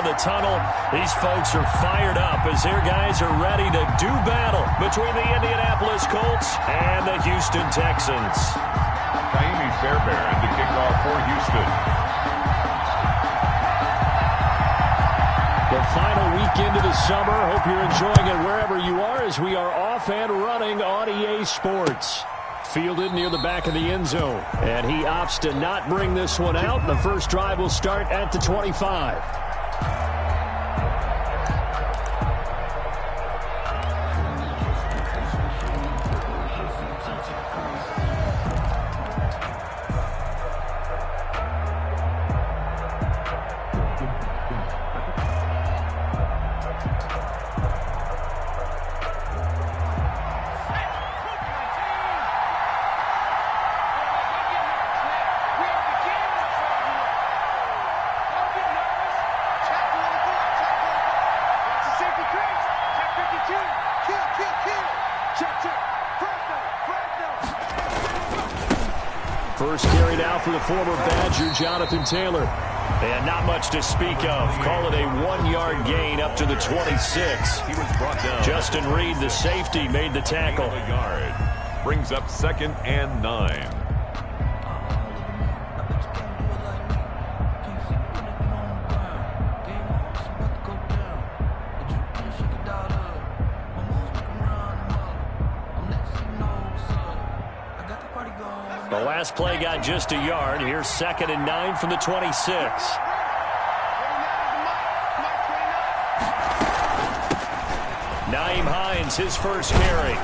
the tunnel. These folks are fired up as their guys are ready to do battle between the Indianapolis Colts and the Houston Texans. Naimi Fairbairn to kick off for Houston. The final weekend of the summer. Hope you're enjoying it wherever you are as we are off and running on EA Sports. Fielded near the back of the end zone. And he opts to not bring this one out. The first drive will start at the 25. First carried out for the former Badger, Jonathan Taylor. And not much to speak of. Call it a 1-yard gain up to the 26. He was brought down. Justin Reed, the safety, made the tackle. A yard. Brings up 2nd and 9. The last play got just a yard. Here's 2nd and 9 from the 26. Nyheim Hines, his first carry.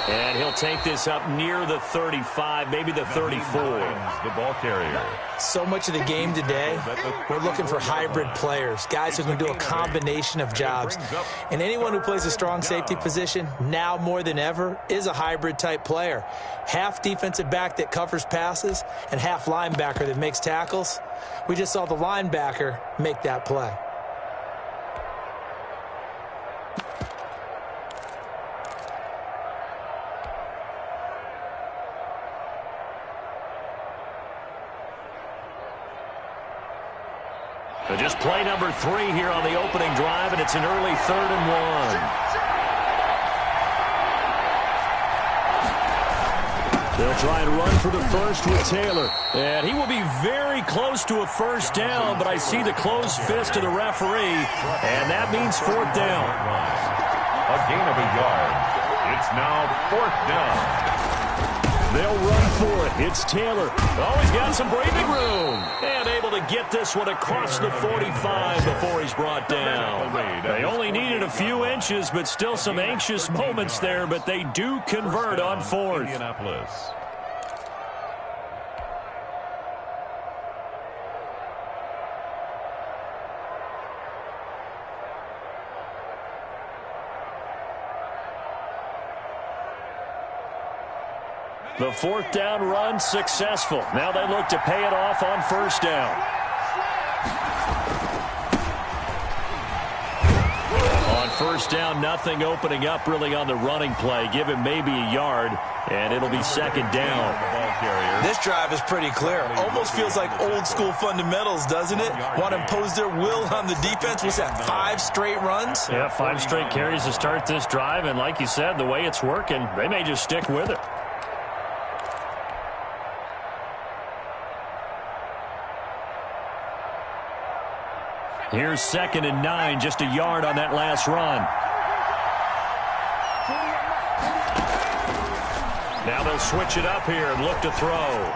And he'll take this up near the 35, maybe the 34. The ball carrier. So much of the game today, we're looking for hybrid players, guys who can do a combination of jobs. And anyone who plays a strong safety position, now more than ever, is a hybrid type player. Half defensive back that covers passes and half linebacker that makes tackles. We just saw the linebacker make that play. So just play number 3 here on the opening drive, and it's an early 3rd and 1. They'll try and run for the first with Taylor. And he will be very close to a first down, but I see the closed fist of the referee, and that means 4th down. A gain of a yard. It's now 4th down. They'll run for it. It's Taylor. Oh, he's got some breathing room. And able to get this one across the 45 before he's brought down. They only needed a few inches, but still some anxious moments there, but they do convert on 4th. Indianapolis. The 4th down run successful. Now they look to pay it off on 1st down. On 1st down, nothing opening up really on the running play. Give him maybe a yard, and it'll be 2nd down. This drive is pretty clear. Almost feels like old school fundamentals, doesn't it? Want to impose their will on the defense. What's that, 5 straight runs? Yeah, 5 straight carries to start this drive, and like you said, the way it's working, they may just stick with it. Here's 2nd and 9, just a yard on that last run. Now they'll switch it up here and look to throw.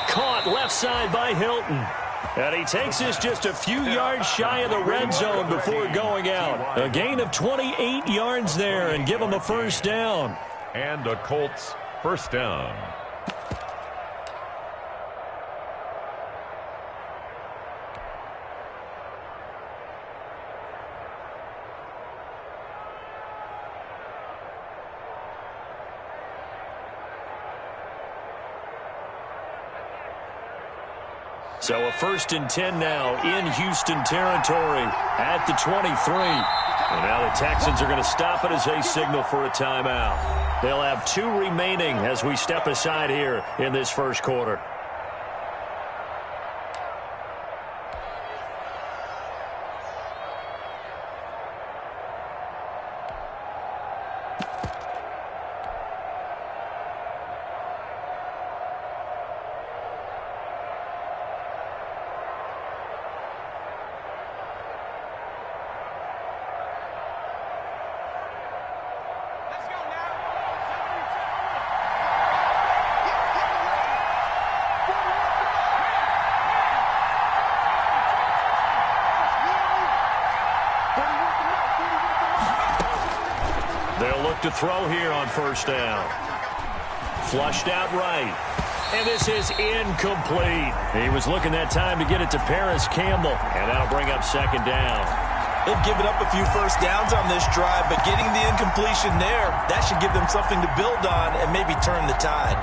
Caught left side by Hilton. And he takes this just a few yards shy of the red zone before going out. A gain of 28 yards there and give him a 1st down. And a Colts 1st down. So a 1st and 10 now in Houston territory at the 23. And now the Texans are going to stop it as they signal for a timeout. They'll have 2 remaining as we step aside here in this 1st quarter. They'll look to throw here on first down. Flushed out right. And this is incomplete. He was looking that time to get it to Paris Campbell. And that'll bring up second down. They've given up a few first downs on this drive, but getting the incompletion there, that should give them something to build on and maybe turn the tide.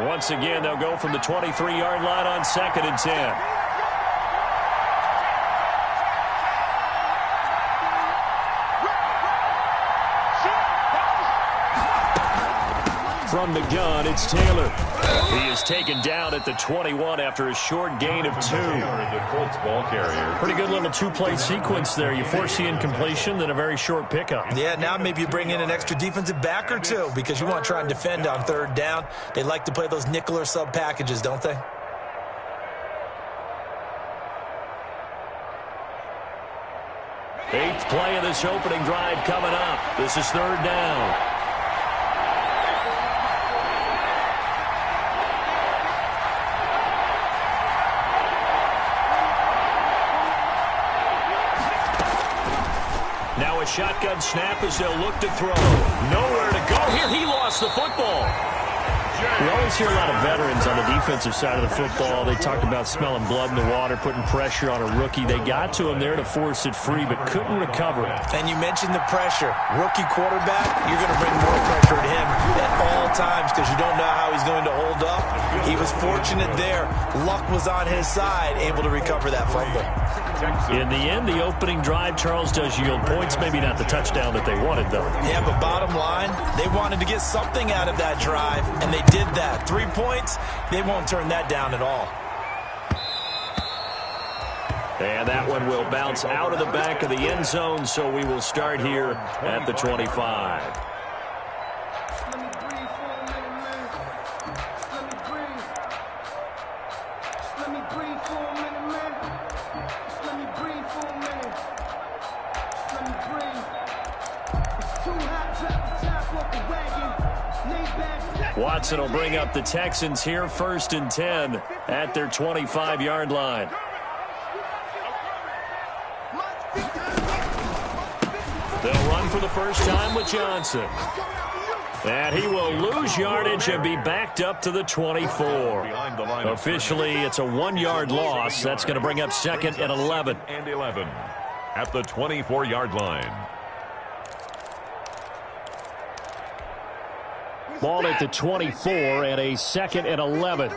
Once again, they'll go from the 23-yard line on 2nd and 10. From the gun, it's Taylor. He is taken down at the 21 after a short gain of 2. The Colts ball carrier. Pretty good little two-play sequence there. You force the incompletion, then a very short pickup. Yeah, now maybe you bring in an extra defensive back or two because you want to try and defend on third down. They like to play those nickel or sub packages, don't they? Eighth play of this opening drive coming up. This is third down. Now a shotgun snap as they'll look to throw. Nowhere to go here. He lost the football. We always hear a lot of veterans on the defensive side of the football. They talked about smelling blood in the water, putting pressure on a rookie. They got to him there to force it free, but couldn't recover it. And you mentioned the pressure. Rookie quarterback, you're going to bring more pressure at him at all times because you don't know how he's going to hold up. He was fortunate there. Luck was on his side, able to recover that fumble. In the end, the opening drive, Charles, does yield points. Maybe not the touchdown that they wanted, though. Yeah, but bottom line, they wanted to get something out of that drive, and they did that. 3 points, they won't turn that down at all. And that one will bounce out of the back of the end zone, so we will start here at the 25. Watson will bring up the Texans here, 1st and 10 at their 25-yard line. They'll run for the first time with Johnson. And he will lose yardage and be backed up to the 24. Officially, it's a 1-yard loss. That's going to bring up 2nd and 11. And 11 at the 24-yard line. Ball at the 24 and a 2nd and 11. Go.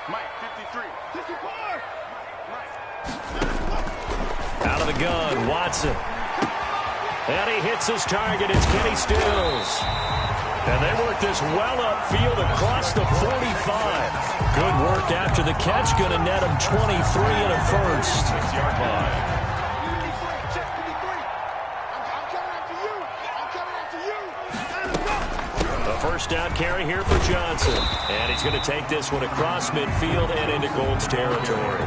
Mike, 53. 54. Out of the gun, Watson. And he hits his target. It's Kenny Stills. And they work this well upfield across the 45. Good work after the catch. Going to net him 23 and a first. 6-yard line. First down carry here for Johnson. And he's going to take this one across midfield and into Colts territory.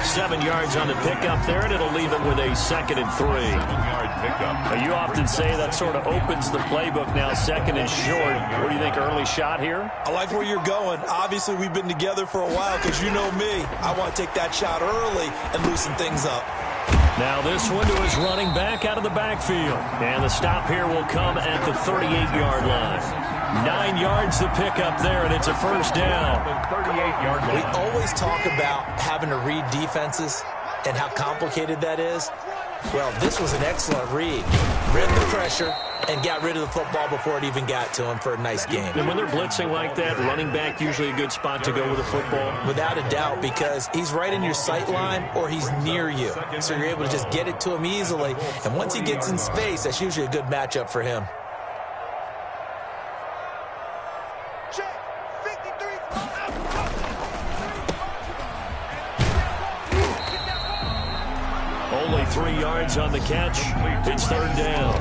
7 yards on the pickup there, and it'll leave him with a 2nd and 3. 7-yard pickup. You often say that sort of opens the playbook now, 2nd and short. What do you think, early shot here? I like where you're going. Obviously, we've been together for a while because you know me. I want to take that shot early and loosen things up. Now this one to his running back out of the backfield. And the stop here will come at the 38-yard line. 9 yards to pick up there, and it's a first down. 38-yard line. We always talk about having to read defenses and how complicated that is. Well, this was an excellent read. Read the pressure and got rid of the football before it even got to him for a nice game. And when they're blitzing like that, running back usually a good spot to go with the football. Without a doubt, because he's right in your sight line or he's near you. So you're able to just get it to him easily. And once he gets in space, that's usually a good matchup for him. Only 3 yards on the catch. It's third down.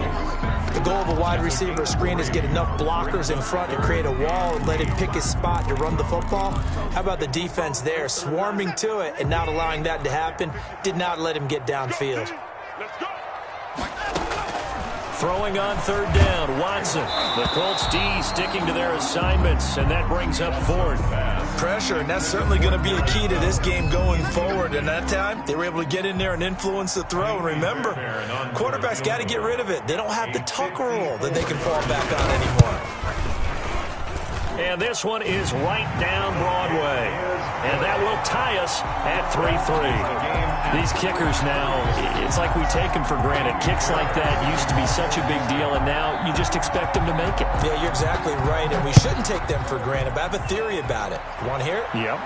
The goal of a wide receiver screen is get enough blockers in front to create a wall and let him pick his spot to run the football. How about the defense there, swarming to it and not allowing that to happen? Did not let him get downfield. Throwing on third down, Watson. The Colts D sticking to their assignments, and that brings up fourth. Pressure, and that's certainly going to be a key to this game going forward. And that time, they were able to get in there and influence the throw. And remember, quarterbacks got to get rid of it. They don't have the Tucker rule that they can fall back on anymore. And this one is right down Broadway. And that will tie us at 3-3. These kickers now, it's like we take them for granted. Kicks like that used to be such a big deal, and now you just expect them to make it. Yeah, you're exactly right, and we shouldn't take them for granted. But I have a theory about it. You want to hear it? Yep.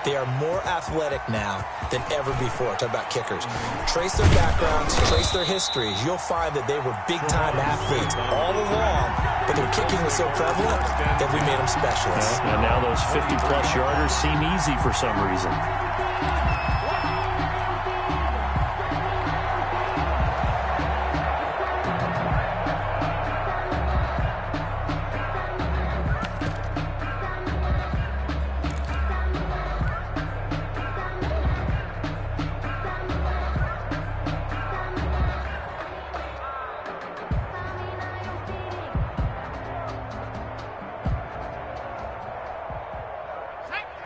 They are more athletic now than ever before. Talk about kickers. Trace their backgrounds, trace their histories. You'll find that they were big-time athletes all along, but their kicking was so prevalent that we made them specialists. And now those 50-plus yarders seem easy for some reason.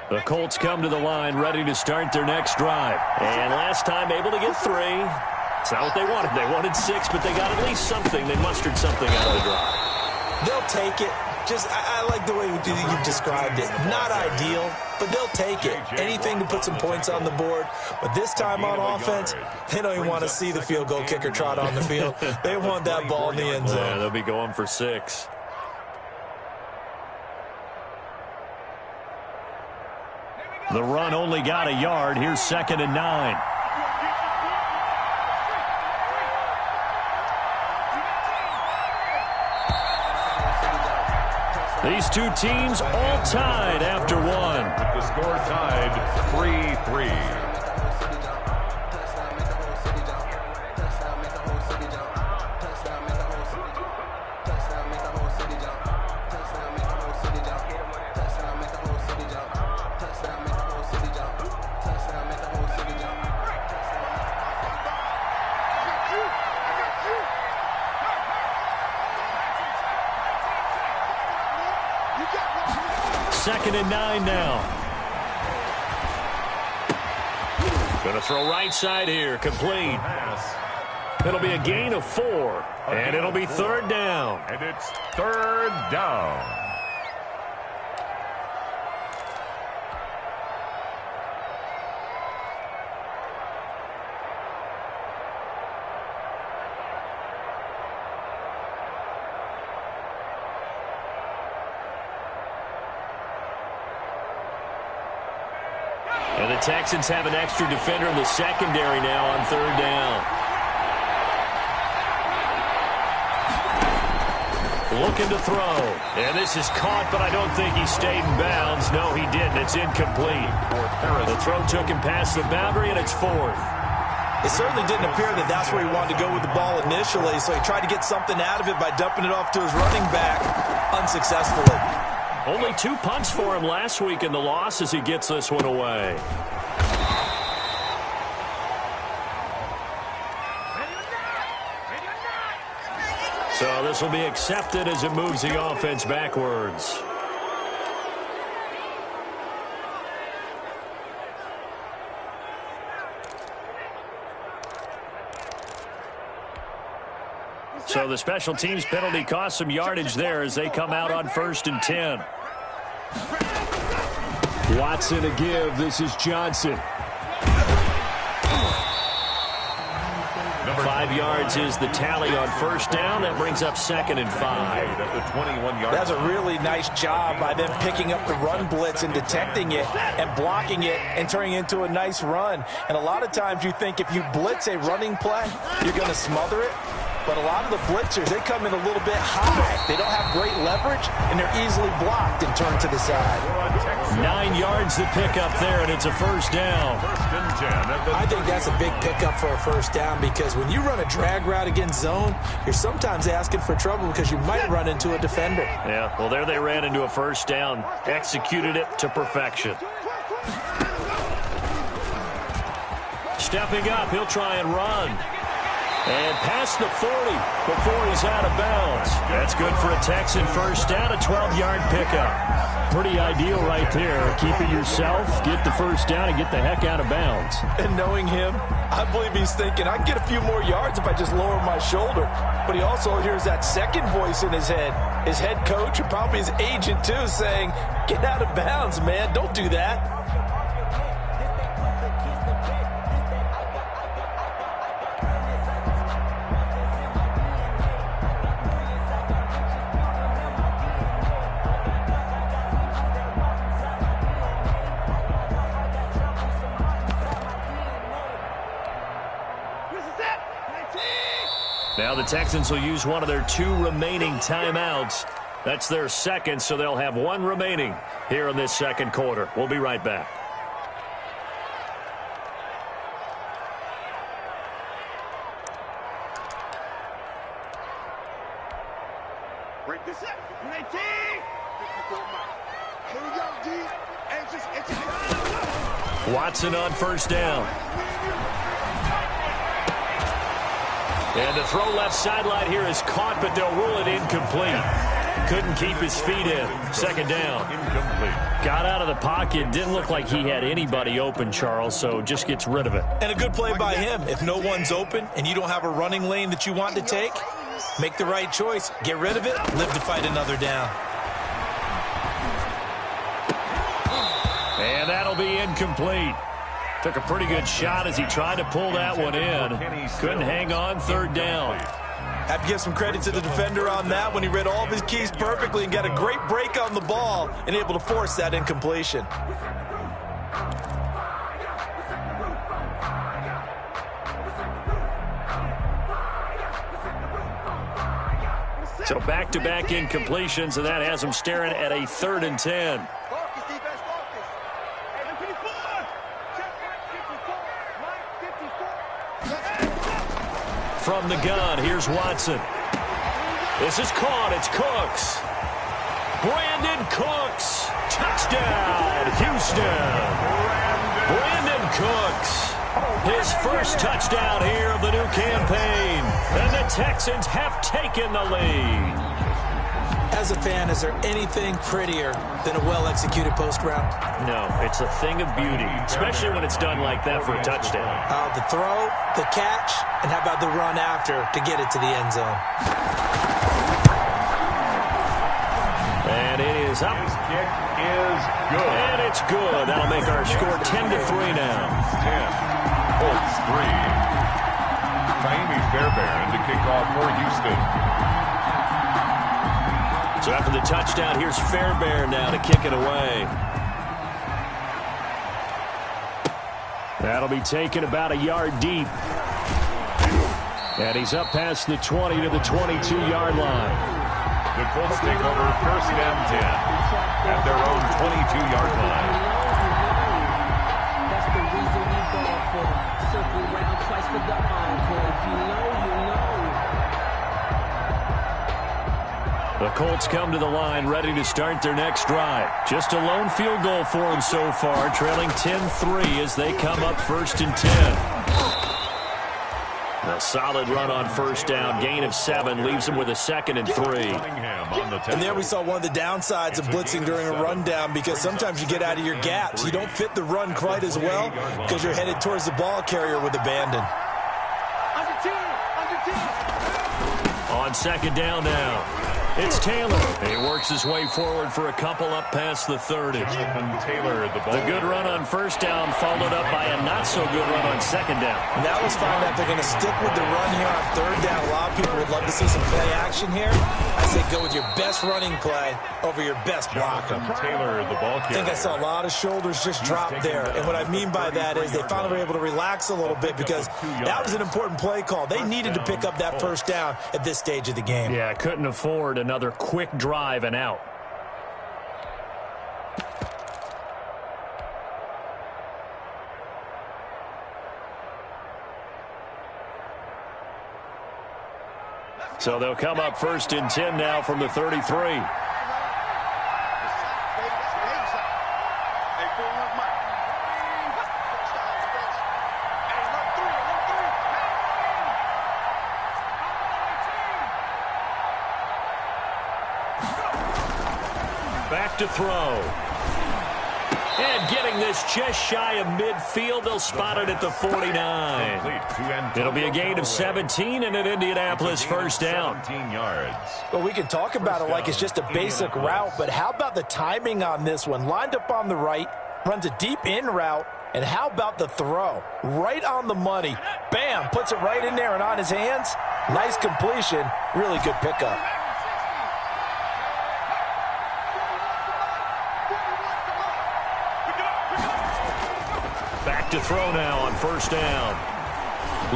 The Colts come to the line ready to start their next drive. And last time able to get 3. It's not what they wanted. They wanted 6, but they got at least something. They mustered something out of the drive. They'll take it. I like the way you described it. Not ideal, but they'll take it. Anything to put some points on the board. But this time on offense, they don't even want to see the field goal kicker trot on the field. They want that ball in the end zone. Yeah, they'll be going for 6. The run only got a yard. Here's 2nd and 9. These two teams all tied after one. With the score tied 3-3. Second and 9 now. Gonna throw right side here, complete. It'll be a gain of 4, and it'll be 3rd down. And it's 3rd down. And the Texans have an extra defender in the secondary now on 3rd down. Looking to throw. And this is caught, but I don't think he stayed in bounds. No, he didn't. It's incomplete. The throw took him past the boundary, and it's 4th. It certainly didn't appear that that's where he wanted to go with the ball initially, so he tried to get something out of it by dumping it off to his running back unsuccessfully. Only 2 punts for him last week in the loss as he gets this one away. So this will be accepted as it moves the offense backwards. So the special teams penalty cost some yardage there as they come out on 1st and 10. Watson to give. This is Johnson. 5 yards is the tally on 1st down. That brings up 2nd and 5. That's a really nice job by them picking up the run blitz and detecting it and blocking it and turning it into a nice run. And a lot of times you think if you blitz a running play, you're going to smother it. But a lot of the blitzers, they come in a little bit high. They don't have great leverage, and they're easily blocked and turned to the side. 9 yards to pick up there, and it's a 1st down. I think that's a big pickup for a 1st down because when you run a drag route against zone, you're sometimes asking for trouble because you might run into a defender. Yeah, well, there they ran into a 1st down. Executed it to perfection. Stepping up, he'll try and run. And past the 40 before he's out of bounds. That's good for a Texan first down, a 12-yard pickup. Pretty ideal right there. Keep it yourself, get the first down, and get the heck out of bounds. And knowing him, I believe he's thinking, I can get a few more yards if I just lower my shoulder. But he also hears that second voice in his head. His head coach and probably his agent, too, saying, get out of bounds, man. Don't do that. Now the Texans will use one of their 2 remaining timeouts. That's their second, so they'll have 1 remaining here in this second quarter. We'll be right back. Break this up. 19. 54 miles. Here we go, D. Watson on first down. And the throw left sideline here is caught, but they'll rule it incomplete. Couldn't keep his feet in. Second down. Incomplete. Got out of the pocket. Didn't look like he had anybody open, Charles, so just gets rid of it. And a good play by him. If no one's open and you don't have a running lane that you want to take, make the right choice. Get rid of it. Live to fight another down. And that'll be incomplete. Took a pretty good shot as he tried to pull that one in. Couldn't hang on, third down. Have to give some credit to the defender on that when he read all of his keys perfectly and got a great break on the ball and able to force that incompletion. So back-to-back incompletions, and that has him staring at a 3rd and 10. From the gun, here's Watson. This is caught. It's Cooks. Brandon Cooks. Touchdown, Houston. Brandon Cooks. His first touchdown here of the new campaign. And the Texans have taken the lead. As a fan, is there anything prettier than a well-executed post route? No, it's a thing of beauty, especially when it's done like that for a touchdown. The throw, the catch, and how about the run after to get it to the end zone? And it is up. His kick is good. And it's good. That'll make our score 10-3 now. 10. Colts 3. Taimi Fairbairn to kick off for Houston. So after the touchdown, here's Fairbairn now to kick it away. That'll be taken about a yard deep. And he's up past the 20 to the 22-yard line. The Colts take over first and 10 at their own 22-yard line. That's the reason we ball for. Circle round twice for the encore. If you know, you know. The Colts come to the line ready to start their next drive. Just a lone field goal for them so far, trailing 10-3 as they come up first and 10. A solid run on first down. Gain of 7 leaves them with a 2nd and 3. And there we saw one of the downsides of blitzing during a rundown because sometimes you get out of your gaps. You don't fit the run quite as well because you're headed towards the ball carrier with abandon. On second down now. It's Taylor. He works his way forward for a couple up past the 30. Taylor, the good run on first down followed up by a not-so-good run on second down. And that was fine that they're going to stick with the run here on third down. A lot of people would love to see some play action here. I say go with your best running play over your best blocker. Taylor, the ball carrier. I think I saw a lot of shoulders just drop there. And what I mean by that is they finally were able to relax a little bit because that was an important play call. They needed to pick up that first down at this stage of the game. Yeah, couldn't afford another quick drive and out. So they'll come up first and 10 now from the 33. Back to throw. And getting this just shy of midfield, they'll spot it at the 49. It'll be a gain of 17 and an Indianapolis first down. 17 yards. Well, we can talk about it like it's just a basic route, but how about the timing on this one? Lined up on the right, runs a deep in route, and how about the throw? Right on the money. Bam, puts it right in there and on his hands. Nice completion, really good pickup. Back to throw now on first down.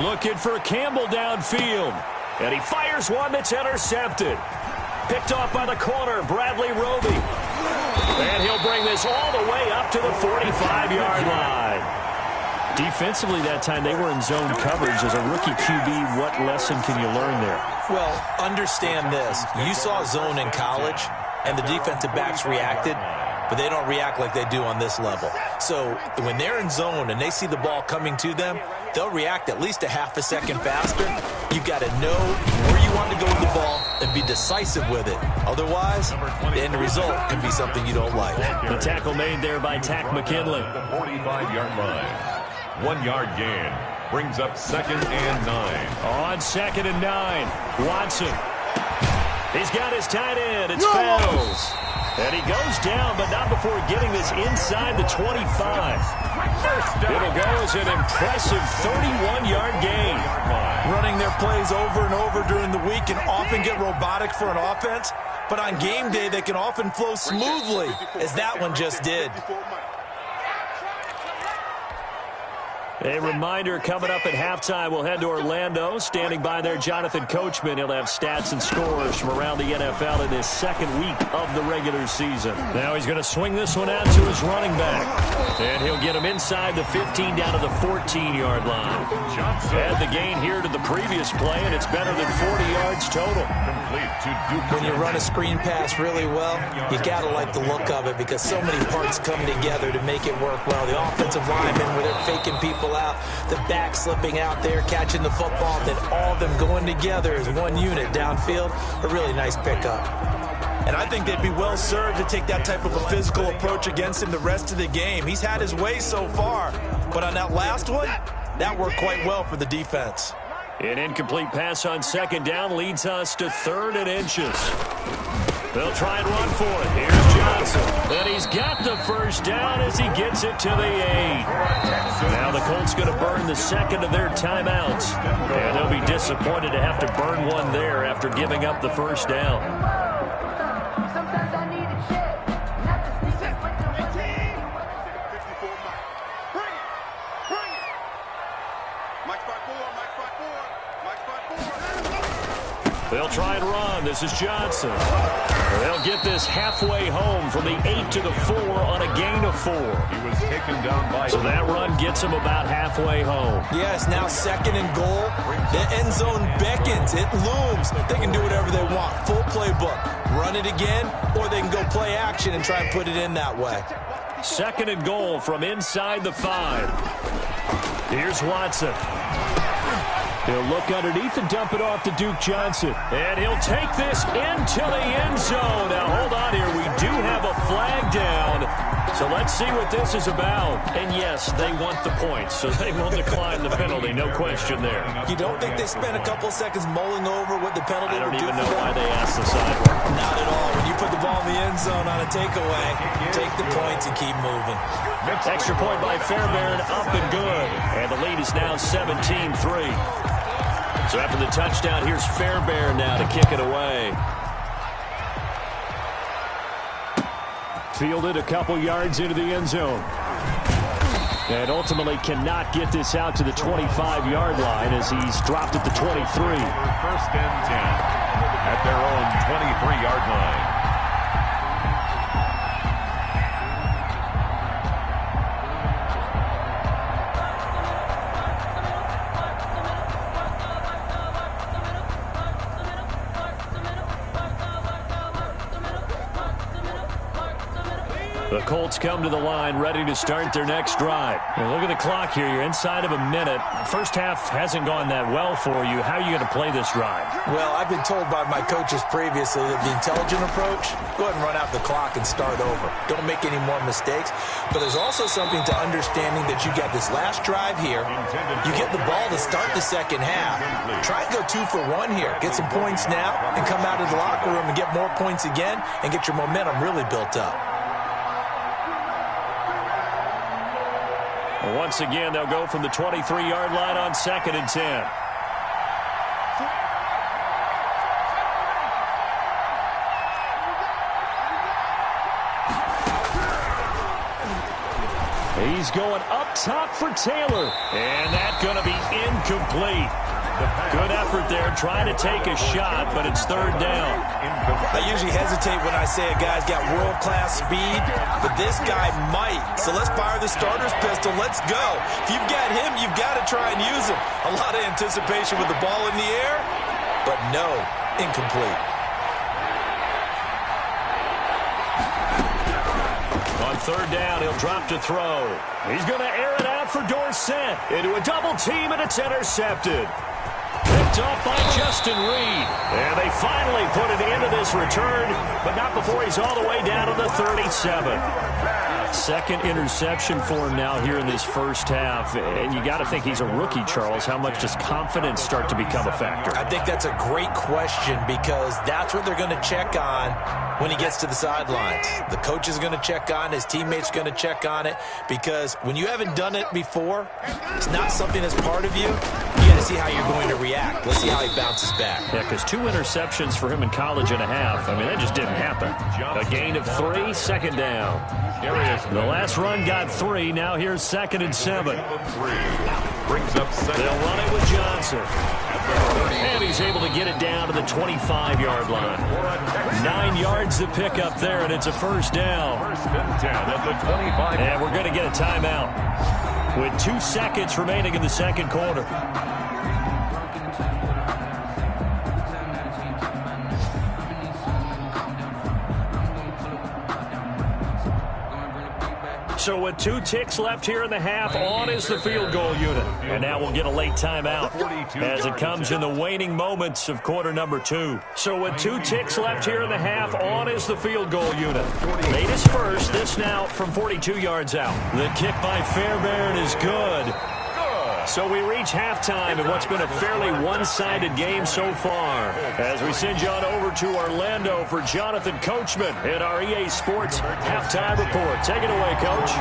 Looking for Campbell downfield. And he fires one that's intercepted. Picked off by the corner, Bradley Roby. And he'll bring this all the way up to the 45-yard line. Defensively that time, they were in zone coverage. As a rookie QB, what lesson can you learn there? Well, understand this. You saw zone in college, and the defensive backs reacted, but they don't react like they do on this level. So when they're in zone and they see the ball coming to them, they'll react at least a half a second faster. You've got to know where you want to go with the ball and be decisive with it. Otherwise, the end result can be something you don't like. The tackle made there by Takk McKinley. The 45-yard line. 1 yard gain. Brings up 2nd and 9. On 2nd and 9, Watson. He's got his tight end. It's Fells. And he goes down, but not before getting this inside the 25. It'll go as an impressive 31-yard gain. Running their plays over and over during the week can often get robotic for an offense, but on game day they can often flow smoothly, as that one just did. A reminder coming up at halftime, we'll head to Orlando. Standing by there, Jonathan Coachman. He'll have stats and scores from around the NFL in this second week of the regular season. Now he's going to swing this one out to his running back. And he'll get him inside the 15 down to the 14-yard line. Add the gain here to the previous play, and it's better than 40 yards total. When you run a screen pass really well, you got to like the look of it because so many parts come together to make it work well. The offensive linemen, where they're faking people out, the back slipping out there, catching the football, then all of them going together as one unit downfield. A really nice pickup. And I think they'd be well served to take that type of a physical approach against him the rest of the game. He's had his way so far, but on that last one, that worked quite well for the defense. An incomplete pass on 2nd down leads us to 3rd and inches. They'll try and run for it. Here's Johnson. And he's got the first down as he gets it to the 8. Now the Colts going to burn the second of their timeouts. And they'll be disappointed to have to burn one there after giving up the first down. They'll try and run. This is Johnson. They'll get this halfway home from the 8 to the 4 on a gain of 4. He was taken down by... So that run gets him about halfway home. Yes, now 2nd and goal. The end zone beckons. It looms. They can do whatever they want. Full playbook. Run it again, or they can go play action and try and put it in that way. 2nd and goal from inside the 5. Here's Watson. He'll look underneath and dump it off to Duke Johnson. And he'll take this into the end zone. Now, hold on here. We do have a flag down. So let's see what this is about. And, yes, they want the points, so they will decline the penalty. No question there. You don't think they spent a couple seconds mulling over what the penalty would do? I don't even know why they asked the sideline. Not at all. When you put the ball in the end zone on a takeaway, take the points and keep moving. Extra point by Fairbairn, up and good. And the lead is now 17-3. So after the touchdown, here's Fairbairn now to kick it away. Fielded a couple yards into the end zone. And ultimately cannot get this out to the 25-yard line as he's dropped at the 23. 1st and 10 at their own 23-yard line. The Colts come to the line ready to start their next drive. Well, look at the clock here. You're inside of a minute. The first half hasn't gone that well for you. How are you going to play this drive? Well, I've been told by my coaches previously that the intelligent approach, go ahead and run out the clock and start over. Don't make any more mistakes. But there's also something to understanding that you got this last drive here. You get the ball to start the second half. Try and go 2 for 1 here. Get some points now and come out of the locker room and get more points again and get your momentum really built up. Once again, they'll go from the 23-yard line on 2nd and 10. He's going up top for Taylor. And that's going to be incomplete. Good effort there, trying to take a shot, but it's 3rd down. I usually hesitate when I say a guy's got world-class speed, but this guy might. So let's fire the starter's pistol. Let's go. If you've got him, you've got to try and use him. A lot of anticipation with the ball in the air, but no, incomplete. On 3rd down, he'll drop to throw. He's going to air it out for Dorsett into a double team, and it's intercepted. Picked up by Justin Reed. And they finally put an end to this return, but not before he's all the way down to the 37. 2nd interception for him now here in this first half. And you got to think he's a rookie, Charles. How much does confidence start to become a factor? I think that's a great question because that's what they're going to check on when he gets to the sidelines. The coach is going to check on, his teammates are going to check on it, because when you haven't done it before, it's not something that's part of you. You got to see how you're going to react. Let's see how he bounces back. Yeah, because 2 interceptions for him in college and a half. I mean, that just didn't happen. A gain of 3, 2nd down. The last run got 3. Now here's 2nd and 7. Brings up 2nd. They'll run it with Johnson. And he's able to get it down to the 25-yard line. 9 yards to pick up there, and it's a 1st down. 1st and 10 at the 25. And we're going to get a timeout with 2 seconds remaining in the 2nd quarter. So with 2 ticks left here in the half, on is the field goal unit. And now we'll get a late timeout as it comes in the waning moments of quarter number 2. So with 2 ticks left here in the half, on is the field goal unit. Made his first, this now from 42 yards out. The kick by Fairbairn is good. So we reach halftime in what's been a fairly one-sided game so far. As we send you on over to Orlando for Jonathan Coachman in our EA Sports Halftime Report. Take it away, Coach.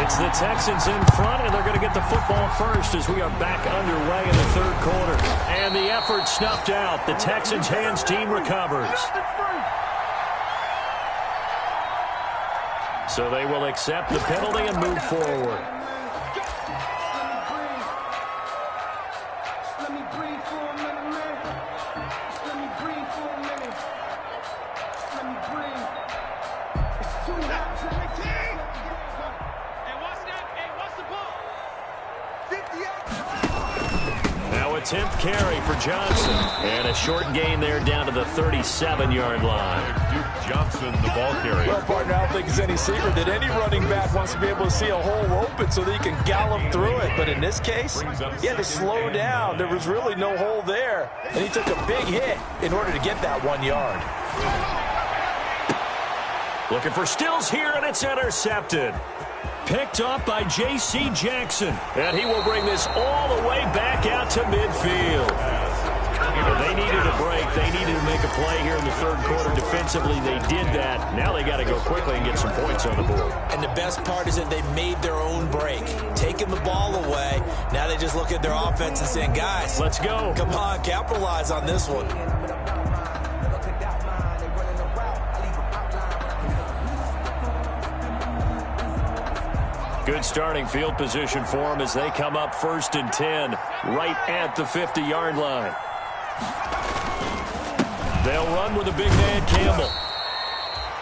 It's the Texans in front, and they're going to get the football first as we are back underway in the 3rd quarter. And the effort snuffed out. The Texans hands team recovers. So they will accept the penalty and move forward. Now a 10th carry for Johnson. And a short gain there down to the 37-yard line. Duke Johnson, the ball carrier. Well, partner, I don't think it's any secret that any running back wants to be able to see a hole open so that he can gallop through it. But in this case, he had to slow down. There was really no hole there. And he took a big hit in order to get that 1 yard. Looking for Stills here, and it's intercepted. Picked up by J.C. Jackson. And he will bring this all the way back out to midfield. They needed a break. They needed to make a play here in the 3rd quarter. Defensively, they did that. Now they got to go quickly and get some points on the board. And the best part is that they made their own break. Taking the ball away. Now they just look at their offense and saying, guys, let's go. Come on, capitalize on this one. Good starting field position for them as they come up 1st and 10 right at the 50-yard line. They'll run with a big man, Campbell.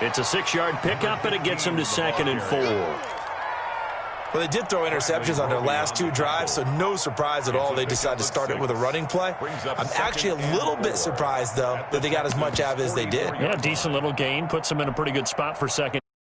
It's a 6-yard pickup, and it gets them to 2nd and 4. Well, they did throw interceptions on their last 2 drives, so no surprise at all they decided to start it with a running play. I'm actually a little bit surprised, though, that they got as much out of it as they did. Yeah, decent little gain. Puts them in a pretty good spot for 2nd.